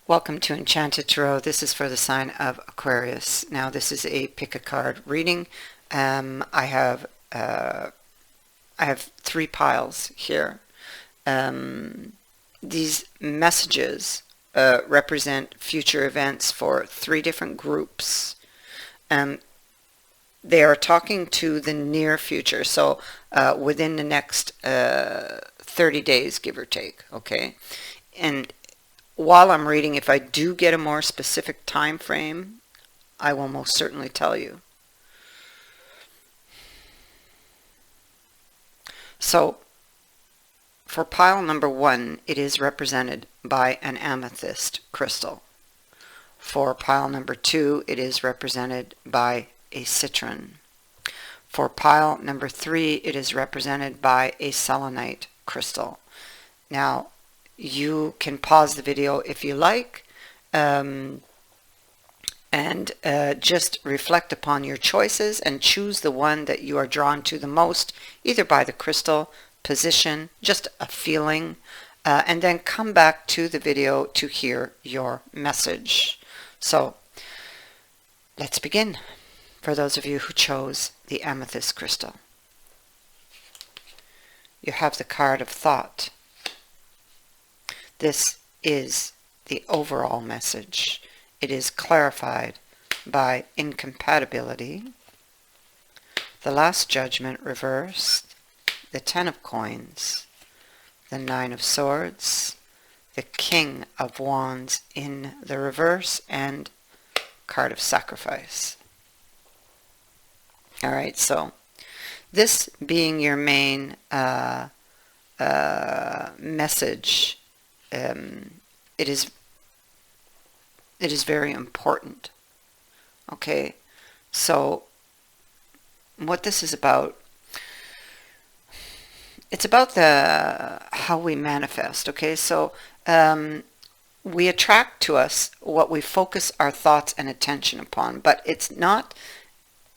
Welcome to Enchanted Tarot. This is for the sign of Aquarius. Now this is a pick a card reading. I have 3 piles here. These messages represent future events for 3 different groups. They are talking to the near future, so within the next 30 days, give or take. Okay, and while I'm reading, if I do get a more specific time frame, I will most certainly tell you. So, for pile number 1, it is represented by an amethyst crystal. For pile number 2, it is represented by a citrine. For pile number 3, it is represented by a selenite crystal. Now, you can pause the video if you like, and just reflect upon your choices and choose the one that you are drawn to the most, either by the crystal, position, just a feeling, and then come back to the video to hear your message. So let's begin. For those of you who chose the amethyst crystal, you have the card of thought. This is the overall message. It is clarified by incompatibility, the last judgment reversed, the 10 of coins, the 9 of swords, the king of wands in the reverse, and card of sacrifice. All right, so this being your main message, it is very important. Okay, so what this is about, it's about how we manifest. Okay, so we attract to us what we focus our thoughts and attention upon, but it's not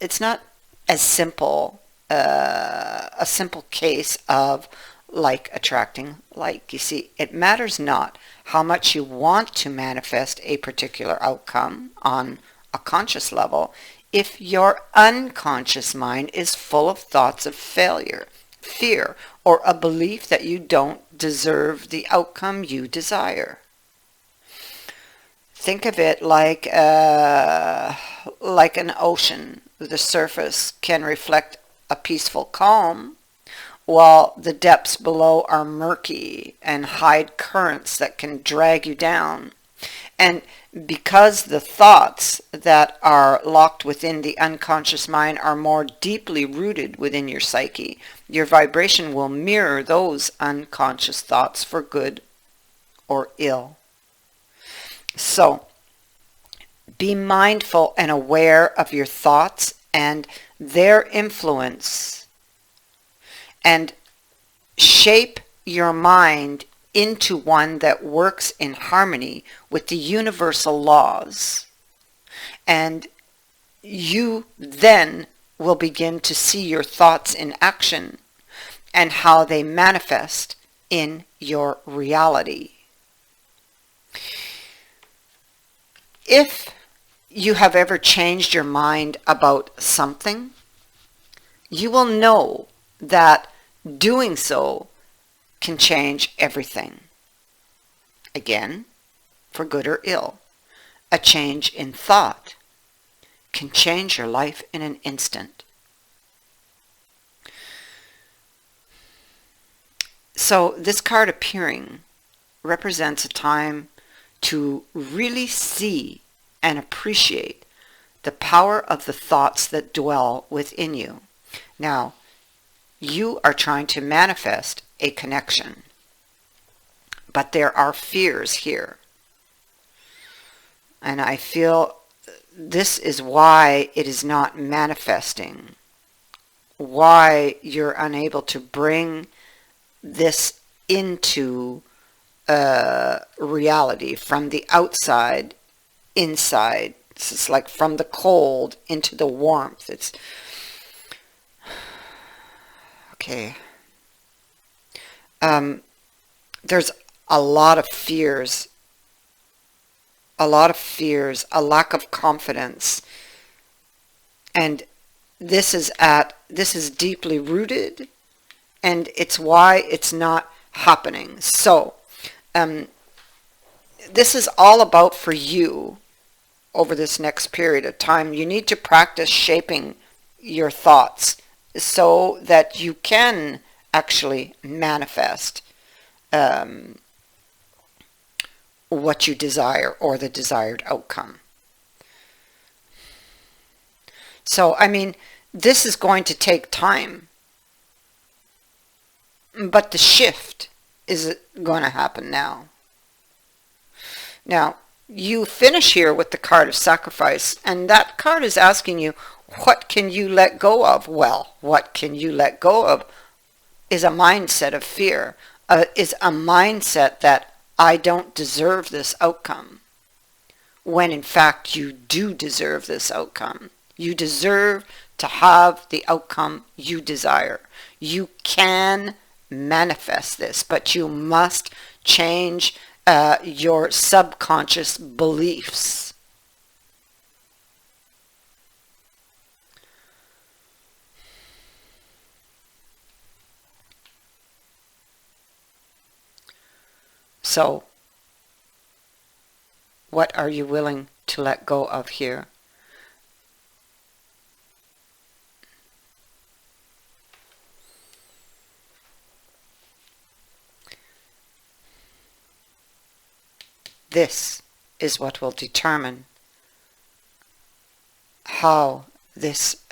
as simple a simple case of like attracting like. You see, it matters not how much you want to manifest a particular outcome on a conscious level if your unconscious mind is full of thoughts of failure, fear, or a belief that you don't deserve the outcome you desire. Think of it like an ocean. The surface can reflect a peaceful calm, while the depths below are murky and hide currents that can drag you down. And because the thoughts that are locked within the unconscious mind are more deeply rooted within your psyche, your vibration will mirror those unconscious thoughts for good or ill. So, be mindful and aware of your thoughts and their influence, and shape your mind into one that works in harmony with the universal laws. And you then will begin to see your thoughts in action and how they manifest in your reality. If you have ever changed your mind about something, you will know that doing so can change everything. Again, for good or ill, a change in thought can change your life in an instant. So this card appearing represents a time to really see and appreciate the power of the thoughts that dwell within you. Now, you are trying to manifest a connection, but there are fears here. And I feel this is why it is not manifesting, why you're unable to bring this into reality from the outside inside. It's like from the cold into the warmth. It's okay. There's a lot of fears a lot of fears, a lack of confidence. And this is deeply rooted, and it's why it's not happening. So this is all about for you over this next period of time. You need to practice shaping your thoughts so that you can actually manifest what you desire or the desired outcome. So, I mean, this is going to take time, but the shift is going to happen now. Now, you finish here with the card of sacrifice, and that card is asking you, what can you let go of? Well, what can you let go of is a mindset of fear, is a mindset that I don't deserve this outcome, when in fact you do deserve this outcome. You deserve to have the outcome you desire. You can manifest this, but you must change your subconscious beliefs. So, what are you willing to let go of here? This is what will determine how this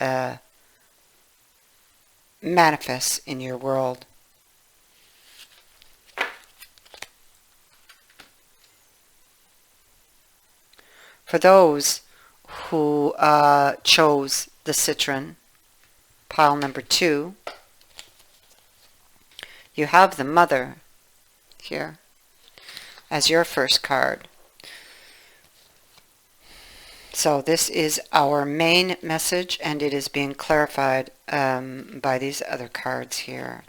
manifests in your world. For those who chose the Citrine, pile number 2, you have the Mother here as your first card. So this is our main message, and it is being clarified by these other cards here.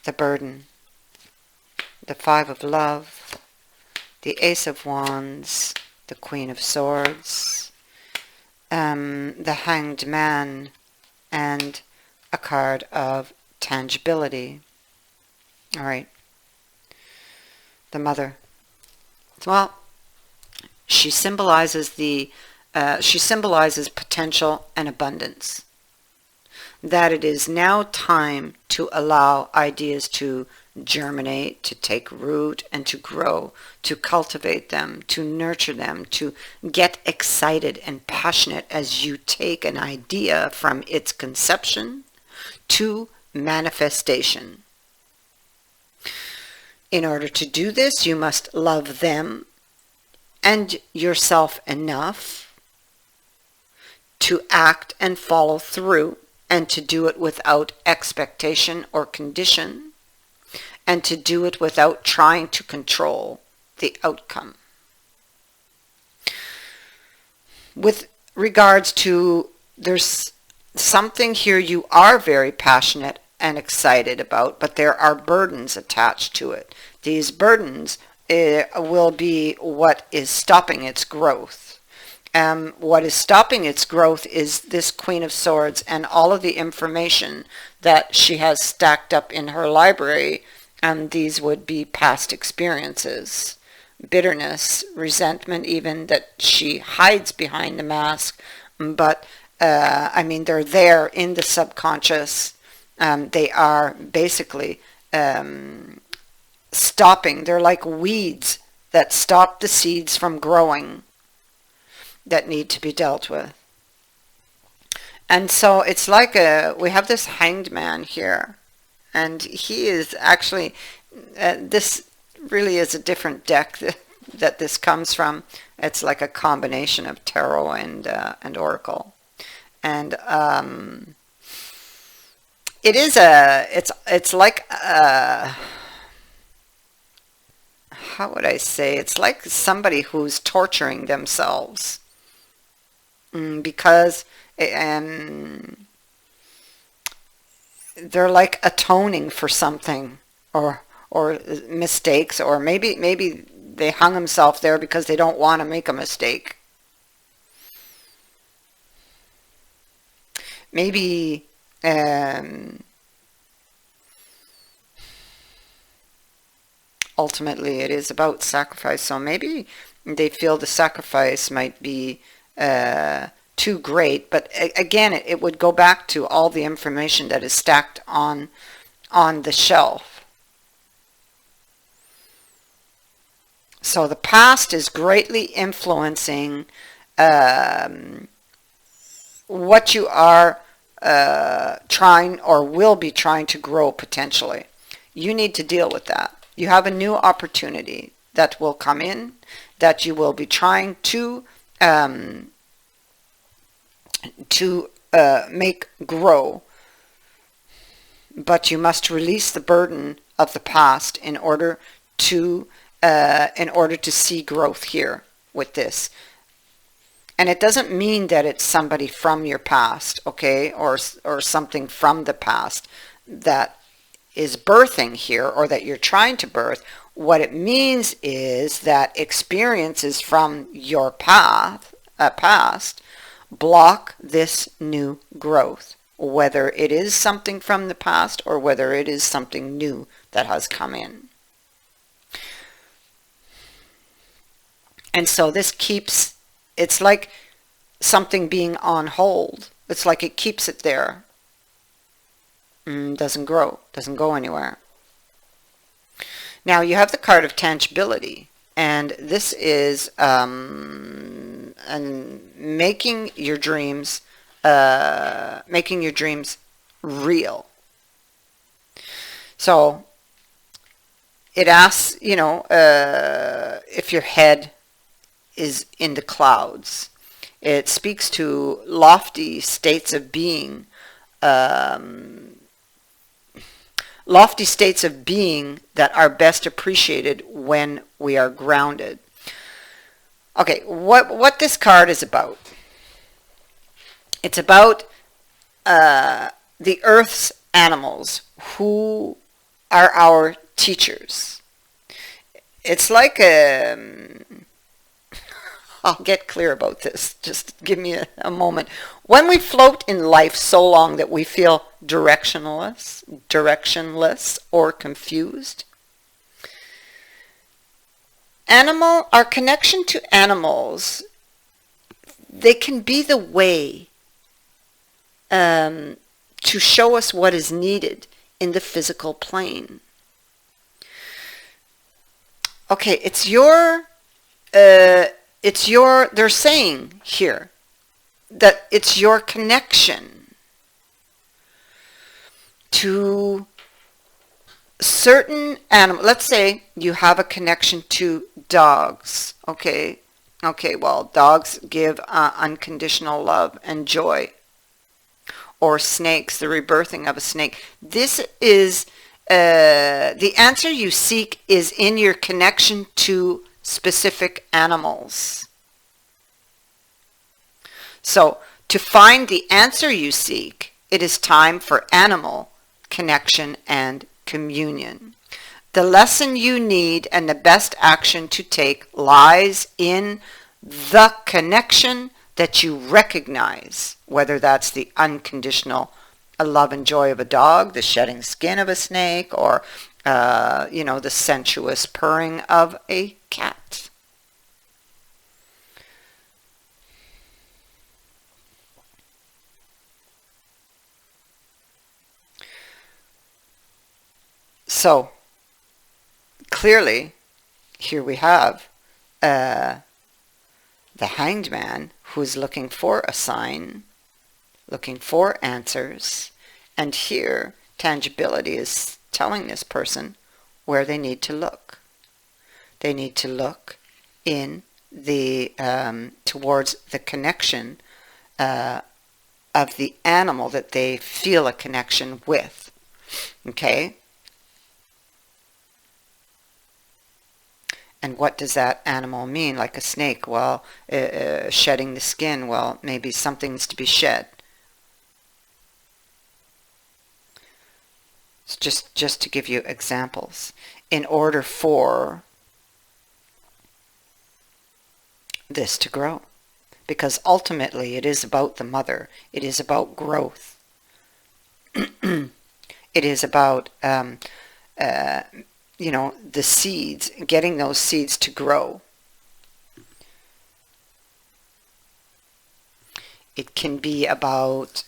The Burden, the Five of Love, the Ace of Wands, the Queen of Swords, the Hanged Man, and a card of tangibility. All right. The Mother. Well, she symbolizes potential and abundance. That it is now time to allow ideas to germinate, to take root, and to grow, to cultivate them, to nurture them, to get excited and passionate as you take an idea from its conception to manifestation. In order to do this, you must love them and yourself enough to act and follow through, and to do it without expectation or condition, and to do it without trying to control the outcome. With regards to, there's something here you are very passionate and excited about, but there are burdens attached to it. These burdens will be what is stopping its growth. What is stopping its growth is this Queen of Swords and all of the information that she has stacked up in her library, and these would be past experiences, bitterness, resentment even, that she hides behind the mask, but I mean, they're there in the subconscious. They are basically stopping. They're like weeds that stop the seeds from growing, that need to be dealt with. And so it's like we have this Hanged Man here, and he is actually, this really is a different deck that this comes from. It's like a combination of tarot and oracle. And it is it's like how would I say, it's like somebody who's torturing themselves because they're like atoning for something, or mistakes, or maybe they hung themselves there because they don't want to make a mistake. Maybe ultimately it is about sacrifice. So maybe they feel the sacrifice might be too great. But again, it would go back to all the information that is stacked on the shelf. So the past is greatly influencing what you are trying or will be trying to grow potentially. You need to deal with that. You have a new opportunity that will come in that you will be trying to make grow. But you must release the burden of the past in order to see growth here with this. And it doesn't mean that it's somebody from your past, okay, or something from the past that is birthing here or that you're trying to birth. What it means is that experiences from your past block this new growth, whether it is something from the past or whether it is something new that has come in. And so this keeps, it's like something being on hold. It's like it keeps it there. Doesn't grow, doesn't go anywhere. Now you have the card of tangibility, and this is making your dreams real. So it asks, if your head is in the clouds. It speaks to lofty states of being, that are best appreciated when we are grounded. Okay, what this card is about? It's about the Earth's animals who are our teachers. It's like I'll get clear about this. Just give me a moment. When we float in life so long that we feel directionless or confused, our connection to animals, they can be the way to show us what is needed in the physical plane. Okay, they're saying here that it's your connection to certain animals. Let's say you have a connection to dogs. Okay, well, dogs give unconditional love and joy. Or snakes, the rebirthing of a snake. This is the answer you seek is in your connection to specific animals. So to find the answer you seek, it is time for animal connection and communion. The lesson you need and the best action to take lies in the connection that you recognize, whether that's the unconditional love and joy of a dog, the shedding skin of a snake, or the sensuous purring of a cat. So clearly here we have the Hanged Man who's looking for a sign, looking for answers, and here tangibility is telling this person where they need to look. They need to look in the towards the connection of the animal that they feel a connection with. Okay? And what does that animal mean? Like a snake, well, shedding the skin, well, maybe something's to be shed. It's just to give you examples. In order for this to grow, because ultimately it is about the mother. It is about growth. It is about the seeds, getting those seeds to grow. It can be about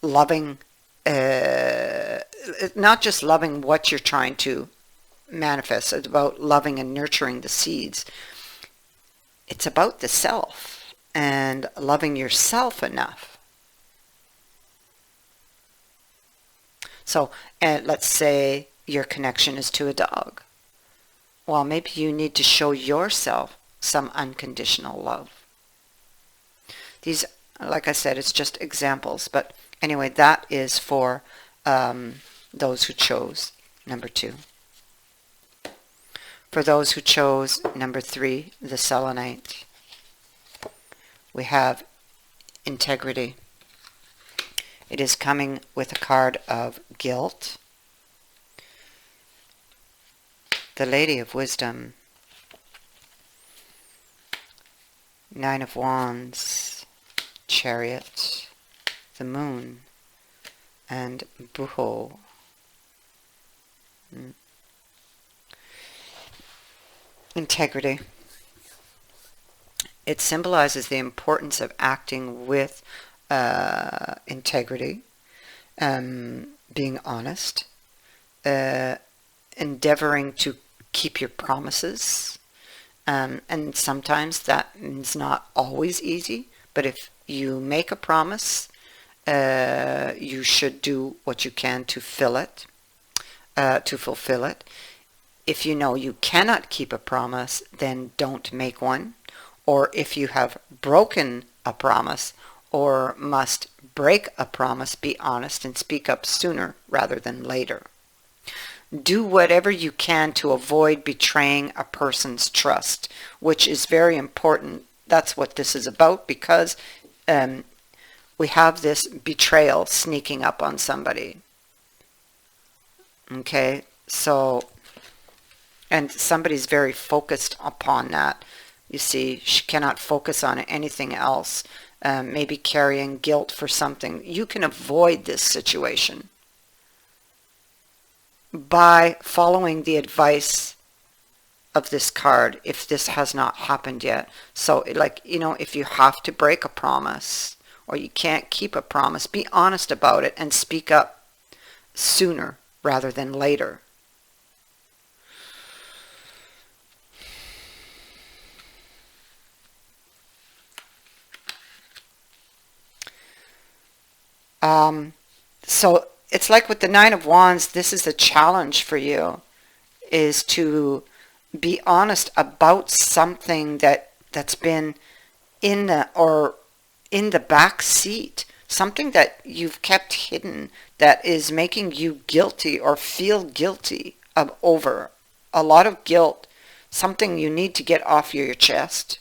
loving, not just loving what you're trying to manifest. It's about loving and nurturing the seeds. It's about the self and loving yourself enough. So, let's say your connection is to a dog. Well, maybe you need to show yourself some unconditional love. These, like I said, it's just examples. But anyway, that is for those who chose number 2. For those who chose number 3, the Selenite, we have integrity. It is coming with a card of guilt. The Lady of Wisdom, 9 of Wands, Chariot, the Moon, and Buho. Integrity. It symbolizes the importance of acting with integrity, being honest, endeavoring to keep your promises, and sometimes that is not always easy, but if you make a promise, you should do what you can to fulfill it. If you know you cannot keep a promise, then don't make one. Or if you have broken a promise or must break a promise, be honest and speak up sooner rather than later. Do whatever you can to avoid betraying a person's trust, which is very important. That's what this is about, because we have this betrayal sneaking up on somebody. Okay, so, and somebody's very focused upon that. You see, she cannot focus on anything else, maybe carrying guilt for something. You can avoid this situation by following the advice of this card if this has not happened yet. So, like, if you have to break a promise or you can't keep a promise, be honest about it and speak up sooner rather than later. So it's like with the 9 of Wands, this is a challenge for you, is to be honest about something that's been in the back seat, something that you've kept hidden that is making you guilty or feel guilty over. A lot of guilt, something you need to get off your chest.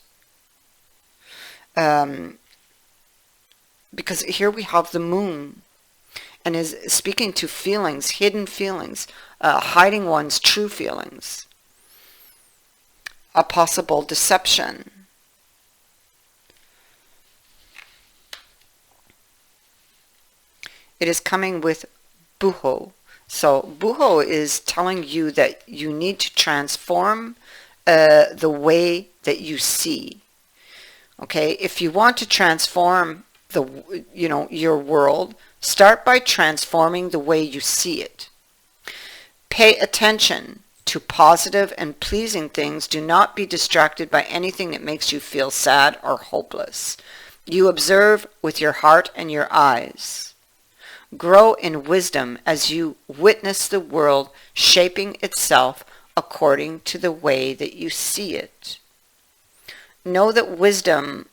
Because here we have the Moon, and is speaking to feelings, hidden feelings, hiding one's true feelings, a possible deception. It is coming with Buho. So Buho is telling you that you need to transform the way that you see. Okay, if you want to transform your world, start by transforming the way you see it. Pay attention to positive and pleasing things. Do not be distracted by anything that makes you feel sad or hopeless. You observe with your heart and your eyes. Grow in wisdom as you witness the world shaping itself according to the way that you see it. Know that wisdom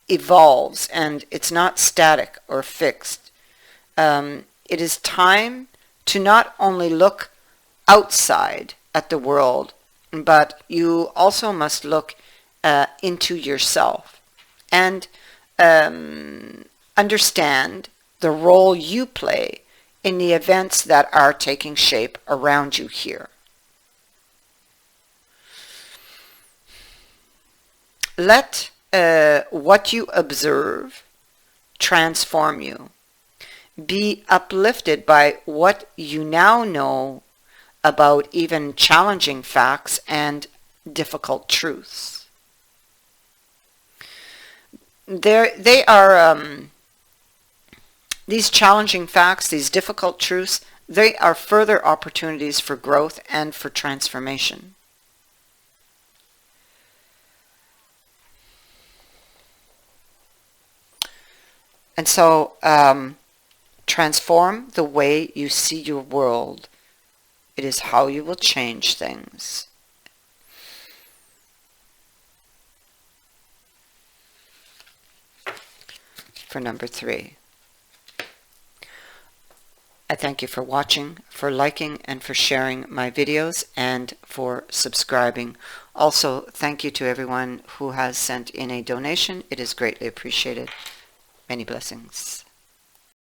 evolves and it's not static or fixed. It is time to not only look outside at the world, but you also must look into yourself and understand the role you play in the events that are taking shape around you here. Let what you observe transform you. Be uplifted by what you now know about even challenging facts and difficult truths. They are these challenging facts, these difficult truths, they are further opportunities for growth and for transformation. And so, transform the way you see your world. It is how you will change things. For number 3. I thank you for watching, for liking, and for sharing my videos, and for subscribing. Also, thank you to everyone who has sent in a donation. It is greatly appreciated. Many blessings.